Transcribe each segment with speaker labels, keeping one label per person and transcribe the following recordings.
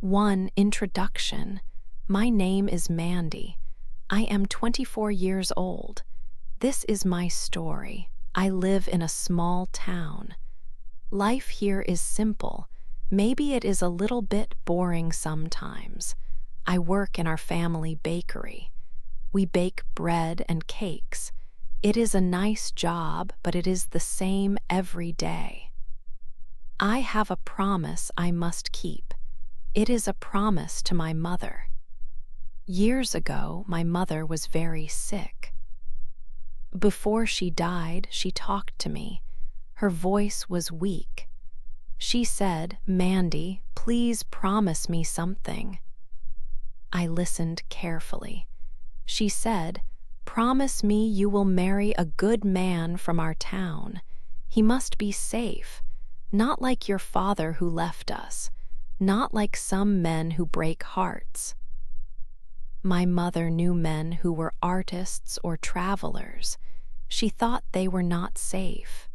Speaker 1: 1. Introduction. My name is Mandy. I am 24 years old. This is my story. I live in a small town. Life here is simple. Maybe it is a little bit boring sometimes. I work in our family bakery. We bake bread and cakes. It is a nice job, but it is the same every day. I have a promise I must keep. It is a promise to my mother. Years ago, my mother was very sick. Before she died, she talked to me. Her voice was weak. She said, "Mandy, please promise me something." I listened carefully. She said, "Promise me you will marry a good man from our town. He must be safe, not like your father who left us, not like some men who break hearts." My mother knew men who were artists or travelers. She thought they were not safe.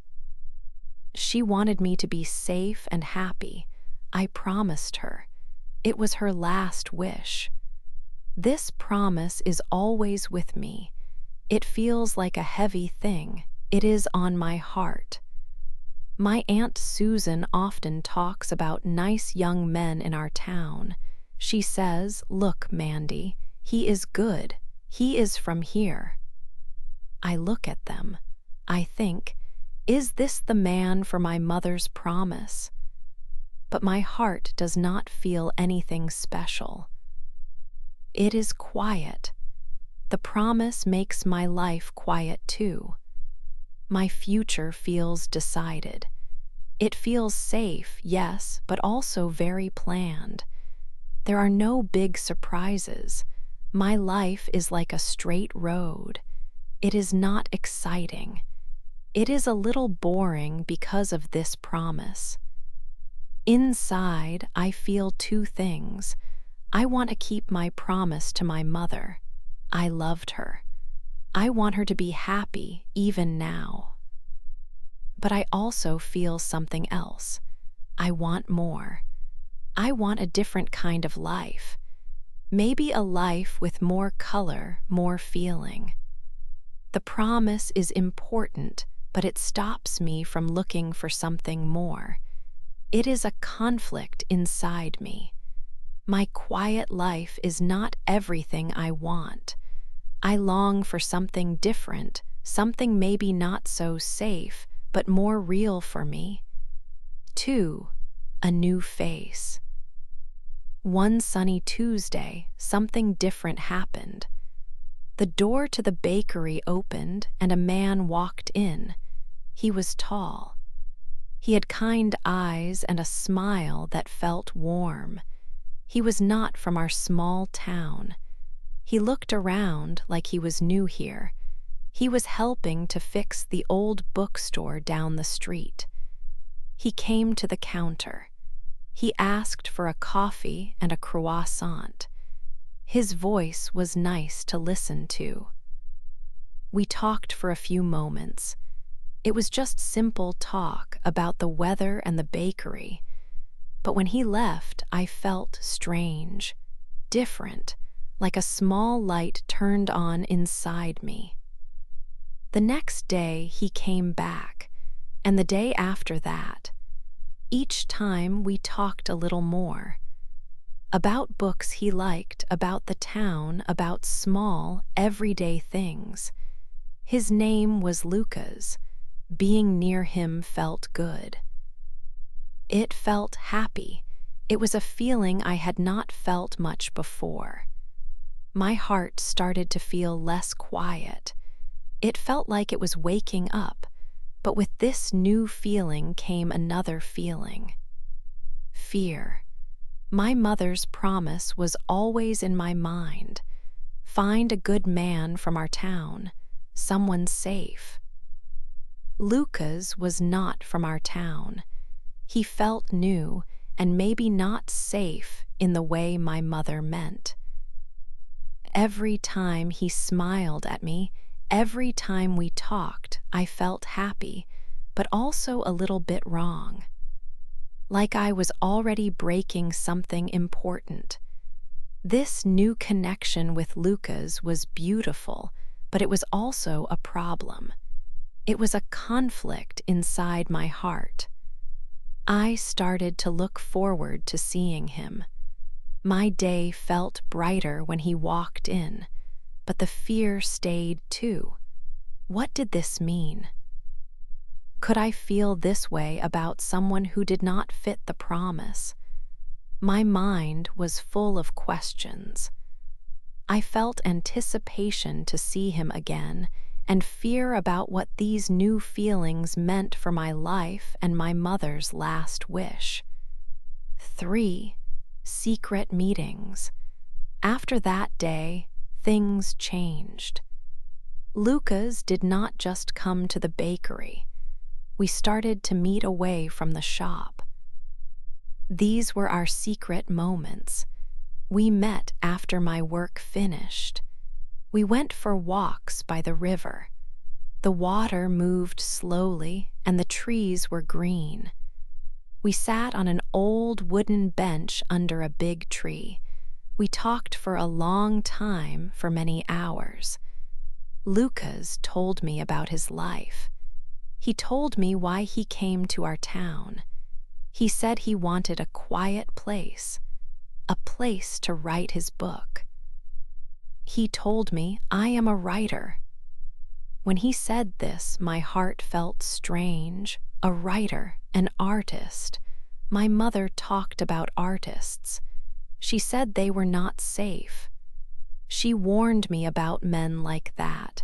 Speaker 1: She wanted me to be safe and happy. I promised her. It was her last wish. This promise is always with me. It feels like a heavy thing. It is on my heart. My Aunt Susan often talks about nice young men in our town. She says, "Look, Mandy, he is good. He is from here." I look at them. I think, is this the man for my mother's promise? But my heart does not feel anything special. It is quiet. The promise makes my life quiet too. My future feels decided. It feels safe, yes, but also very planned. There are no big surprises. My life is like a straight road. It is not exciting. It is a little boring because of this promise. Inside, I feel two things. I want to keep my promise to my mother. I loved her. I want her to be happy even now. But I also feel something else. I want more. I want a different kind of life. Maybe a life with more color, more feeling. The promise is important, but it stops me from looking for something more. It is a conflict inside me. My quiet life is not everything I want. I long for something different, something maybe not so safe, but more real for me. 2. A new face. One sunny Tuesday, something different happened. The door to the bakery opened and a man walked in. He was tall. He had kind eyes and a smile that felt warm. He was not from our small town. He looked around like he was new here. He was helping to fix the old bookstore down the street. He came to the counter. He asked for a coffee and a croissant. His voice was nice to listen to. We talked for a few moments. It was just simple talk about the weather and the bakery. But when he left, I felt strange, different, like a small light turned on inside me. The next day he came back, and the day after that. Each time we talked a little more. About books he liked, about the town, about small, everyday things. His name was Lucas. Being near him felt good. It felt happy. It was a feeling I had not felt much before. My heart started to feel less quiet. It felt like it was waking up, but with this new feeling came another feeling. Fear. My mother's promise was always in my mind. Find a good man from our town, someone safe. Lucas was not from our town. He felt new and maybe not safe in the way my mother meant. Every time he smiled at me, every time we talked, I felt happy, but also a little bit wrong. like I was already breaking something important. This new connection with Lucas was beautiful, but it was also a problem. It was a conflict inside my heart. I started to look forward to seeing him. My day felt brighter when he walked in, but the fear stayed too. What did this mean? Could I feel this way about someone who did not fit the promise? My mind was full of questions. I felt anticipation to see him again and fear about what these new feelings meant for my life and my mother's last wish. 3. Secret meetings. After that day, things changed. Lucas did not just come to the bakery. We started to meet away from the shop. These were our secret moments. We met after my work finished. We went for walks by the river. The water moved slowly and the trees were green. We sat on an old wooden bench under a big tree. We talked for a long time, for many hours. Lucas told me about his life. He told me why he came to our town. He said he wanted a quiet place, a place to write his book. He told me I am a writer. When he said this, my heart felt strange. A writer, an artist. My mother talked about artists. She said they were not safe. She warned me about men like that.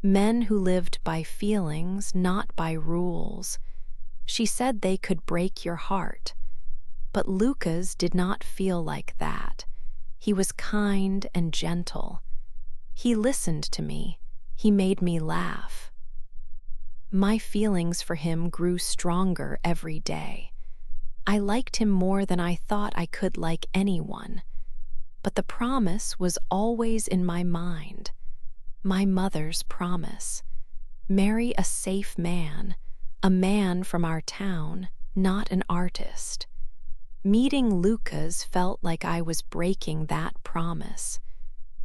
Speaker 1: Men who lived by feelings, not by rules. She said they could break your heart. But Lucas did not feel like that. He was kind and gentle. He listened to me. He made me laugh. My feelings for him grew stronger every day. I liked him more than I thought I could like anyone. But the promise was always in my mind. My mother's promise. Marry a safe man, a man from our town, not an artist. Meeting Lucas felt like I was breaking that promise.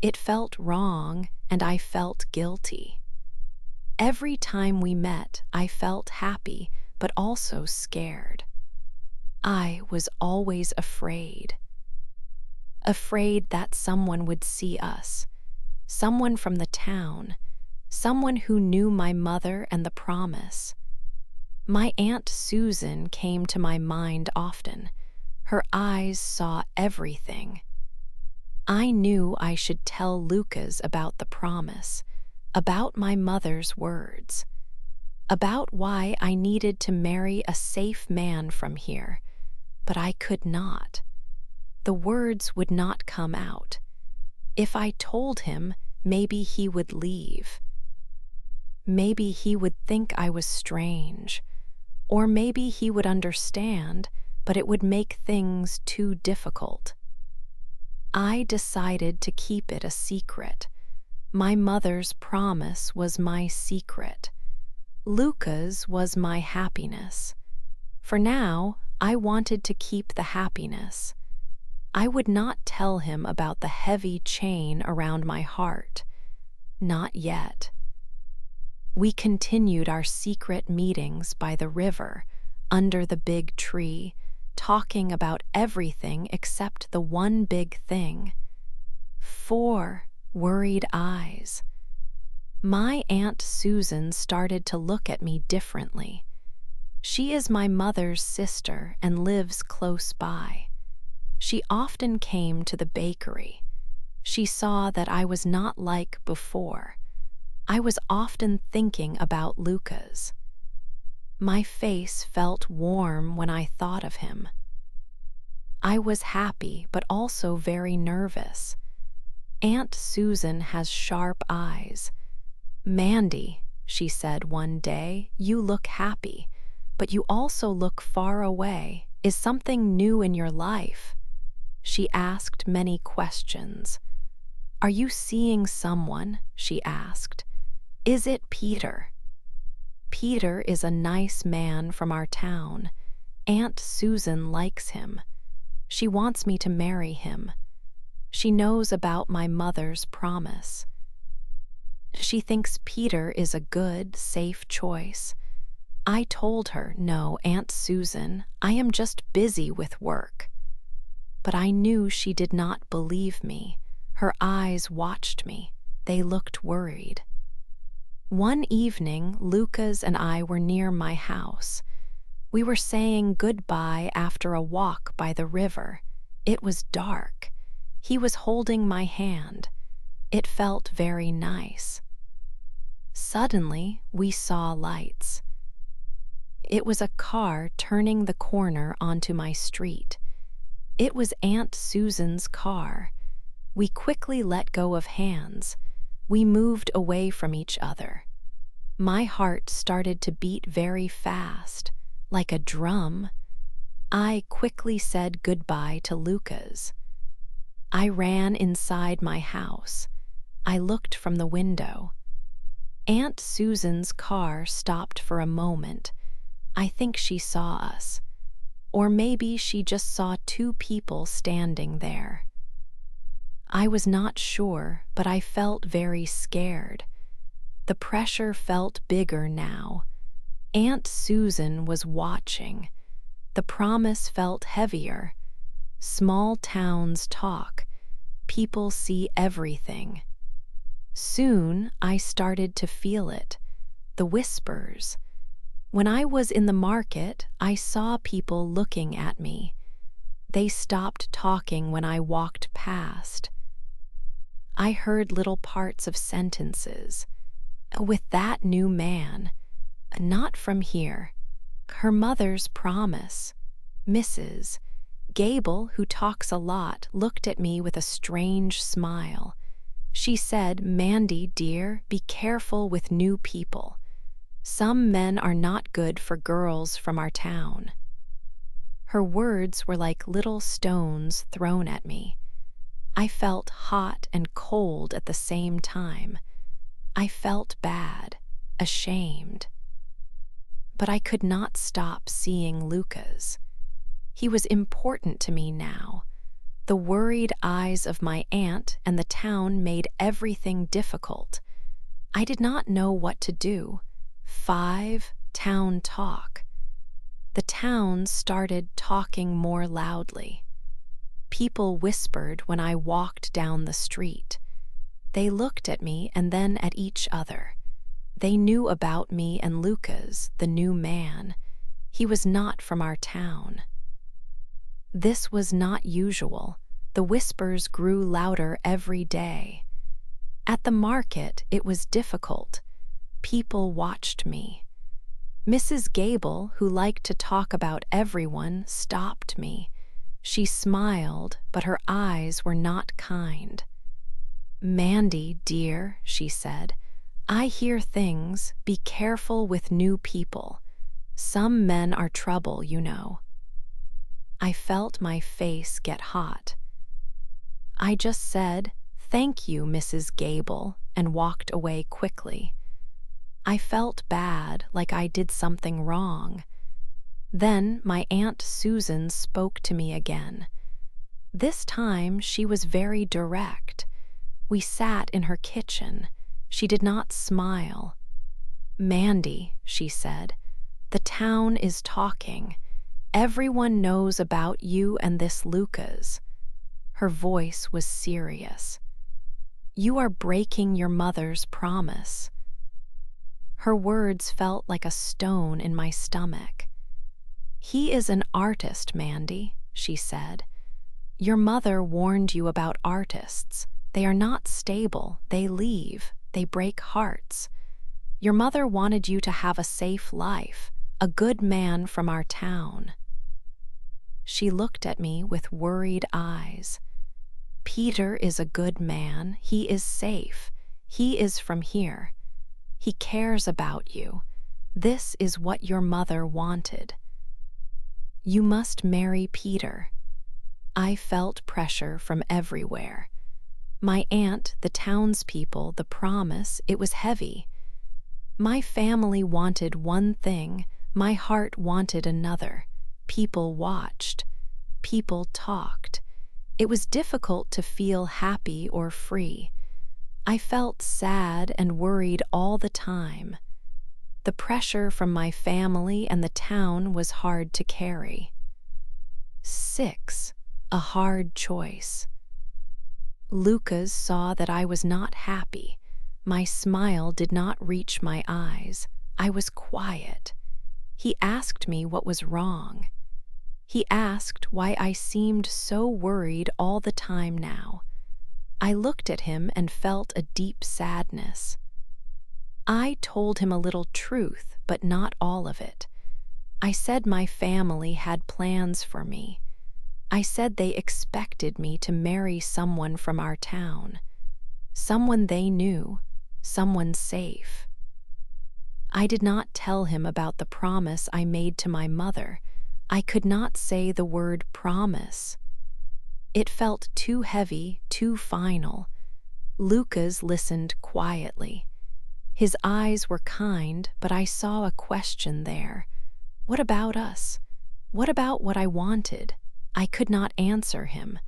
Speaker 1: It felt wrong, and I felt guilty. Every time we met, I felt happy, but also scared. I was always afraid. Afraid that someone would see us, someone from the town, someone who knew my mother and the promise. My Aunt Susan came to my mind often. Her eyes saw everything. I knew I should tell Lucas about the promise, about my mother's words, about why I needed to marry a safe man from here, but I could not. The words would not come out. If I told him, maybe he would leave. Maybe he would think I was strange, or maybe he would understand, but it would make things too difficult. I decided to keep it a secret. My mother's promise was my secret. Lucas was my happiness. For now, I wanted to keep the happiness. I would not tell him about the heavy chain around my heart. Not yet. We continued our secret meetings by the river, under the big tree, talking about everything except the one big thing. 4 worried eyes. My Aunt Susan started to look at me differently. She is my mother's sister and lives close by. She often came to the bakery. She saw that I was not like before. I was often thinking about Lucas. My face felt warm when I thought of him. I was happy but also very nervous. Aunt Susan has sharp eyes. "Mandy," she said one day, "you look happy, but you also look far away. Is something new in your life?" She asked many questions. "Are you seeing someone?" she asked. "Is it Peter?" Peter is a nice man from our town. Aunt Susan likes him. She wants me to marry him. She knows about my mother's promise. She thinks Peter is a good, safe choice. I told her, no, Aunt Susan, I am just busy with work. But I knew she did not believe me. Her eyes watched me. They looked worried. One evening, Lucas and I were near my house. We were saying goodbye after a walk by the river. It was dark. He was holding my hand. It felt very nice. Suddenly, we saw lights. It was a car turning the corner onto my street. It was Aunt Susan's car. We quickly let go of hands. We moved away from each other. My heart started to beat very fast, like a drum. I quickly said goodbye to Lucas. I ran inside my house. I looked from the window. Aunt Susan's car stopped for a moment. I think she saw us. Or maybe she just saw two people standing there. I was not sure, but I felt very scared. The pressure felt bigger now. Aunt Susan was watching. The promise felt heavier. Small towns talk. People see everything. Soon I started to feel it. The whispers. When I was in the market, I saw people looking at me. They stopped talking when I walked past. I heard little parts of sentences. With that new man, not from here. Her mother's promise. Mrs. Gable, who talks a lot, looked at me with a strange smile. She said, "Mandy, dear, be careful with new people. Some men are not good for girls from our town." Her words were like little stones thrown at me. I felt hot and cold at the same time. I felt bad, ashamed. But I could not stop seeing Lucas. He was important to me now. The worried eyes of my aunt and the town made everything difficult. I did not know what to do. 5 town talk. The town started talking more loudly. People whispered when I walked down the street. They looked at me and then at each other. They knew about me and Lucas, the new man. He was not from our town. This was not usual. The whispers grew louder every day. At the market, it was difficult. People watched me. Mrs. Gable, who liked to talk about everyone, stopped me. She smiled, but her eyes were not kind. "Mandy, dear," she said, "I hear things. Be careful with new people. Some men are trouble, you know." I felt my face get hot. I just said, "Thank you, Mrs. Gable," and walked away quickly. I felt bad, like I did something wrong. Then my Aunt Susan spoke to me again. This time she was very direct. We sat in her kitchen. She did not smile. "Mandy," she said, "the town is talking. Everyone knows about you and this Lucas." Her voice was serious. "You are breaking your mother's promise." Her words felt like a stone in my stomach. "He is an artist, Mandy," she said. "Your mother warned you about artists. They are not stable. They leave. They break hearts. Your mother wanted you to have a safe life, a good man from our town." She looked at me with worried eyes. "Peter is a good man. He is safe. He is from here. He cares about you. This is what your mother wanted. You must marry Peter." I felt pressure from everywhere. My aunt, the townspeople, the promise, it was heavy. My family wanted one thing, my heart wanted another. People watched. People talked. It was difficult to feel happy or free. I felt sad and worried all the time. The pressure from my family and the town was hard to carry. 6. A hard choice. Lucas saw that I was not happy. My smile did not reach my eyes. I was quiet. He asked me what was wrong. He asked why I seemed so worried all the time now. I looked at him and felt a deep sadness. I told him a little truth, but not all of it. I said my family had plans for me. I said they expected me to marry someone from our town, someone they knew, someone safe. I did not tell him about the promise I made to my mother. I could not say the word promise. It felt too heavy, too final. Lucas listened quietly. His eyes were kind, but I saw a question there. What about us? What about what I wanted? I could not answer him.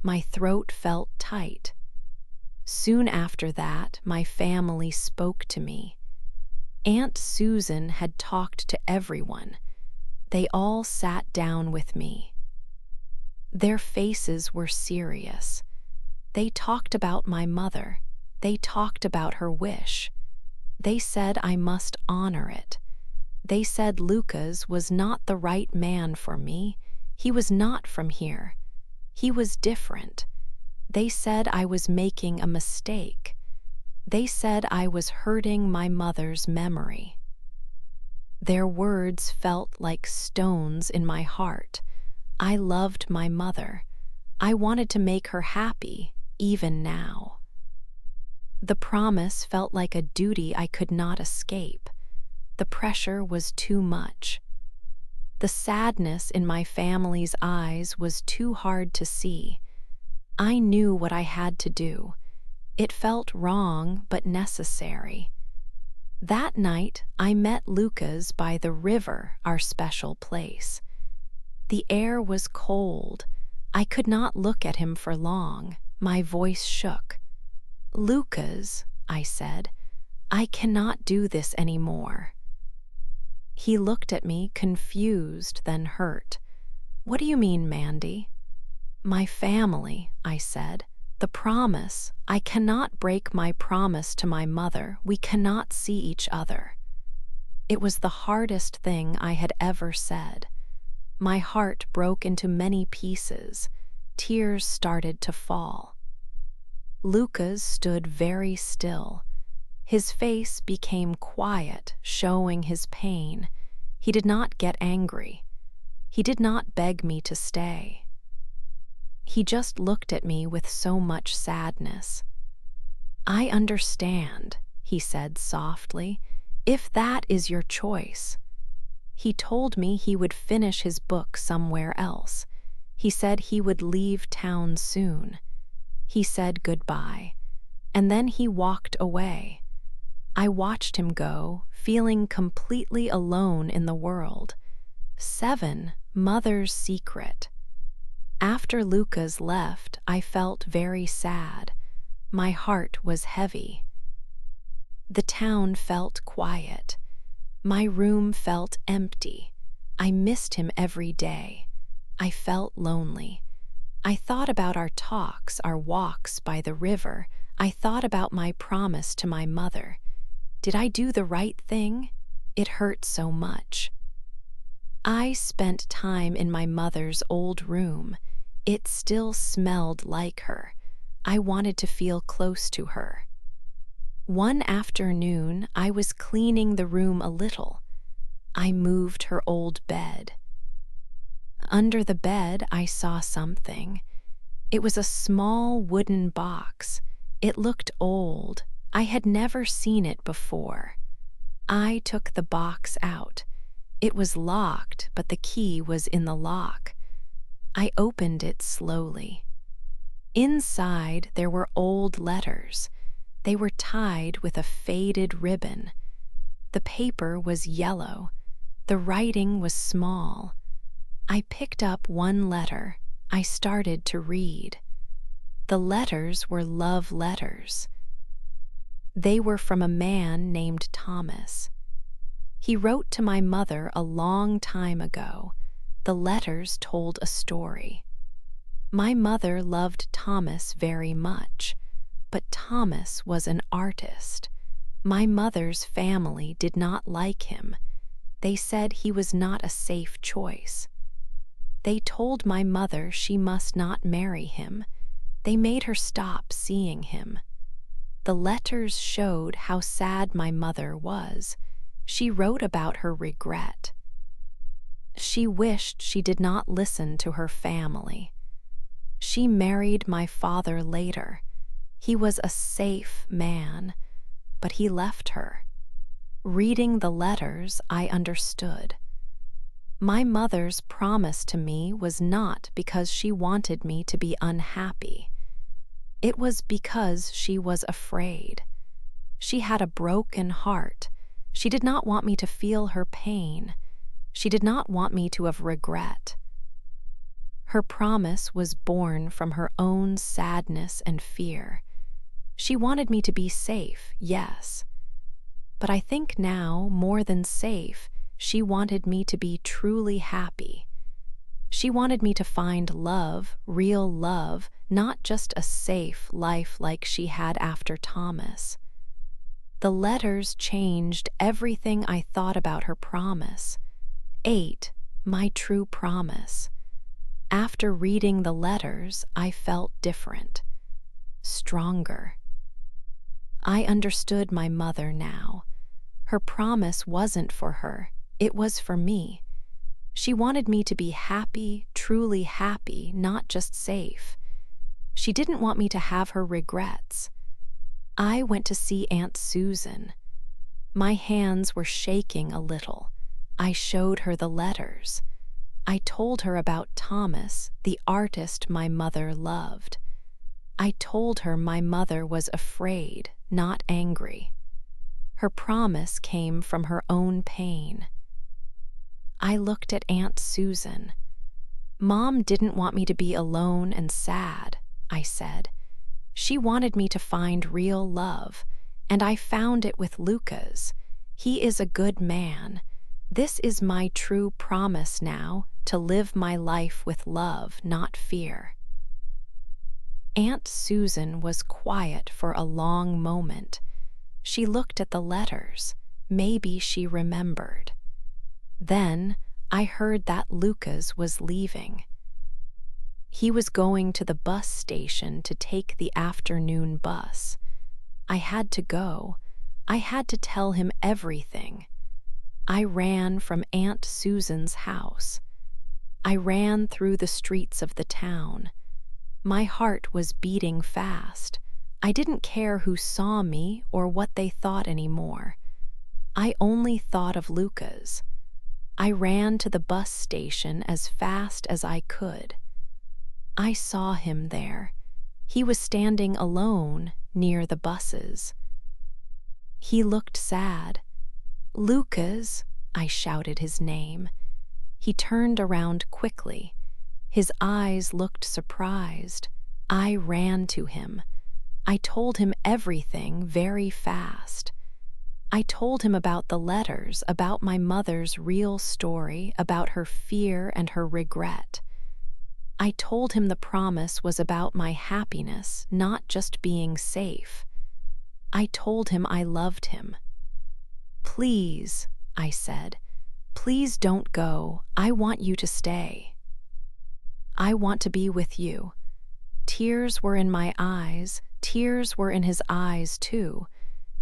Speaker 1: My throat felt tight. Soon after that, my family spoke to me. Aunt Susan had talked to everyone. They all sat down with me. Their faces were serious. They talked about my mother. They talked about her wish. They said I must honor it. They said Lucas was not the right man for me. He was not from here. He was different. They said I was making a mistake. They said I was hurting my mother's memory. Their words felt like stones in my heart. I loved my mother. I wanted to make her happy, even now. The promise felt like a duty I could not escape. The pressure was too much. The sadness in my family's eyes was too hard to see. I knew what I had to do. It felt wrong, but necessary. That night, I met Lucas by the river, our special place. The air was cold. I could not look at him for long. My voice shook. "Lucas," I said, "I cannot do this anymore." He looked at me, confused, then hurt. "What do you mean, Mandy?" "My family," I said. "The promise. I cannot break my promise to my mother. We cannot see each other." It was the hardest thing I had ever said. My heart broke into many pieces. Tears started to fall. Lucas stood very still. His face became quiet, showing his pain. He did not get angry. He did not beg me to stay. He just looked at me with so much sadness. "I understand," he said softly, "if that is your choice." He told me he would finish his book somewhere else. He said he would leave town soon. He said goodbye, and then he walked away. I watched him go, feeling completely alone in the world. 7. Mother's secret. After Lucas left, I felt very sad. My heart was heavy. The town felt quiet. My room felt empty. I missed him every day. I felt lonely. I thought about our talks, our walks by the river. I thought about my promise to my mother. Did I do the right thing? It hurt so much. I spent time in my mother's old room. It still smelled like her. I wanted to feel close to her. One afternoon, I was cleaning the room a little. I moved her old bed. Under the bed, I saw something. It was a small wooden box. It looked old. I had never seen it before. I took the box out. It was locked, but the key was in the lock. I opened it slowly. Inside, there were old letters. They were tied with a faded ribbon. The paper was yellow. The writing was small. I picked up one letter. I started to read. The letters were love letters. They were from a man named Thomas. He wrote to my mother a long time ago. The letters told a story. My mother loved Thomas very much, but Thomas was an artist. My mother's family did not like him. They said he was not a safe choice. They told my mother she must not marry him. They made her stop seeing him. The letters showed how sad my mother was. She wrote about her regret. She wished she did not listen to her family. She married my father later. He was a safe man, but he left her. Reading the letters, I understood. My mother's promise to me was not because she wanted me to be unhappy. It was because she was afraid. She had a broken heart. She did not want me to feel her pain. She did not want me to have regret. Her promise was born from her own sadness and fear. She wanted me to be safe, yes. But I think now, more than safe, she wanted me to be truly happy. She wanted me to find love, real love, not just a safe life like she had after Thomas. The letters changed everything I thought about her promise. 8, my true promise. After reading the letters, I felt different, stronger. I understood my mother now. Her promise wasn't for her, it was for me. She wanted me to be happy, truly happy, not just safe. She didn't want me to have her regrets. I went to see Aunt Susan. My hands were shaking a little. I showed her the letters. I told her about Thomas, the artist my mother loved. I told her my mother was afraid, not angry. Her promise came from her own pain. I looked at Aunt Susan. Mom didn't want me to be alone and sad, I said. She wanted me to find real love, and I found it with Lucas. He is a good man. This is my true promise now, to live my life with love, not fear. Aunt Susan was quiet for a long moment. She looked at the letters. Maybe she remembered. Then I heard that Lucas was leaving. He was going to the bus station to take the afternoon bus. I had to go. I had to tell him everything. I ran from Aunt Susan's house. I ran through the streets of the town. My heart was beating fast. I didn't care who saw me or what they thought anymore. I only thought of Lucas. I ran to the bus station as fast as I could. I saw him there. He was standing alone near the buses. He looked sad. Lucas, I shouted his name. He turned around quickly. His eyes looked surprised. I ran to him. I told him everything very fast. I told him about the letters, about my mother's real story, about her fear and her regret. I told him the promise was about my happiness, not just being safe. I told him I loved him. Please, I said, please don't go. I want you to stay. I want to be with you. Tears were in my eyes. Tears were in his eyes, too.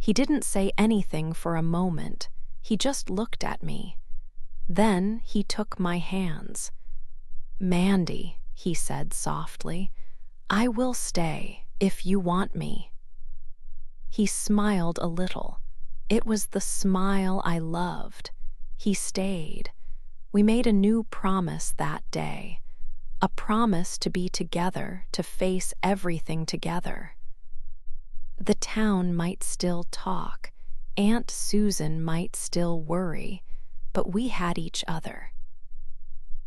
Speaker 1: He didn't say anything for a moment. He just looked at me. Then he took my hands. Mandy, he said softly, I will stay if you want me. He smiled a little. It was the smile I loved. He stayed. We made a new promise that day. A promise to be together, to face everything together. The town might still talk, Aunt Susan might still worry, but we had each other.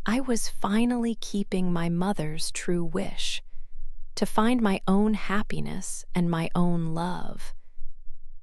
Speaker 1: I was finally keeping my mother's true wish to find my own happiness and my own love.